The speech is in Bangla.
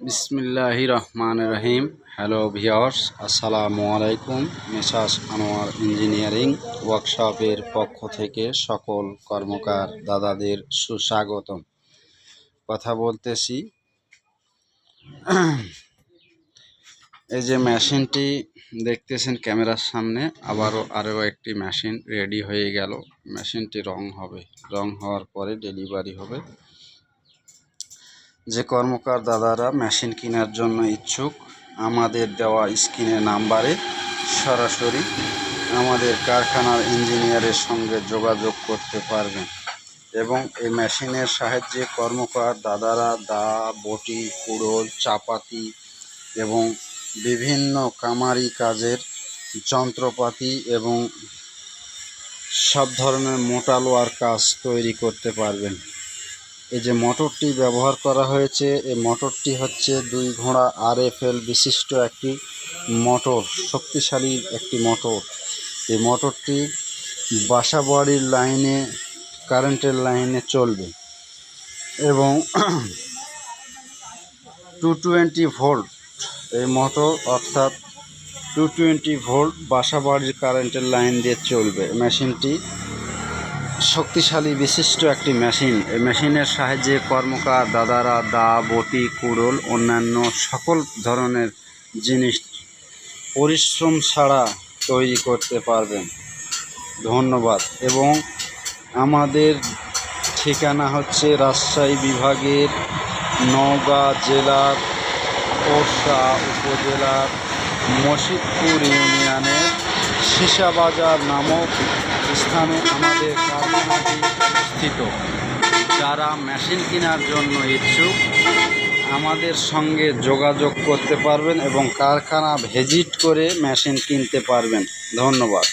বিসমিল্লাহির রহমানির রহিম। হ্যালো ভিউয়ার্স, আসসালামু আলাইকুম। মেসার্স আনোয়ার ইঞ্জিনিয়ারিং ওয়ার্কশপের পক্ষ থেকে সকল কর্মকার দাদাদের সুস্বাগতম। কথা বলতেছি, এই যে মেশিনটি দেখতেছেন ক্যামেরার সামনে, আরও একটি মেশিন রেডি হয়ে গেল। মেশিনটি রং হবে, রং হওয়ার পরে ডেলিভারি হবে। যে কর্মকার দাদারা মেশিন কেনার জন্য ইচ্ছুক, আমাদের দেওয়া স্ক্রিনের নাম্বারে সরাসরি আমাদের কারখানার ইঞ্জিনিয়ারের সঙ্গে যোগাযোগ করতে পারবেন এবং এই মেশিনের সাহায্যে কর্মকার দাদারা দা, বটি, কুড়োল, চাপাতি এবং বিভিন্ন কামারি কাজের যন্ত্রপাতি এবং সব ধরনের মোটা লোহার কাজ তৈরি করতে পারবেন। এই যে মোটরটি ব্যবহার করা হয়েছে, এই মোটরটি হচ্ছে 2 ঘোড়া RFL বিশিষ্ট একটি মোটর, শক্তিশালী একটি মোটর। এই মোটরটি বাসাবাড়ির লাইনে, কারেন্টের লাইনে চলবে এবং 220 ভোল্ট এই মোটর, অর্থাৎ 220 ভোল্ট বাসাবাড়ির কারেন্টের লাইন দিয়ে চলবে। মেশিনটি শক্তিশালী বিশিষ্ট একটি মেশিন। এই মেশিনের সাহায্যে কর্মকার দাদারা দা, বটি, কুড়োল অন্যান্য সকল ধরনের জিনিস পরিশ্রম ছাড়া তৈরি করতে পারবেন। ধন্যবাদ। এবং আমাদের ঠিকানা হচ্ছে রাজশাহী বিভাগের নওগাঁ জেলার ওরসা উপজেলার মসজিদপুর ইউনিয়নের সীসাবাজার নামক স্থানে আমাদের কারখানাটি স্থিত। যারা মেশিন কেনার জন্য ইচ্ছুক আমাদের সঙ্গে যোগাযোগ করতে পারবেন এবং কারখানা ভিজিট করে মেশিন কিনতে পারবেন। ধন্যবাদ।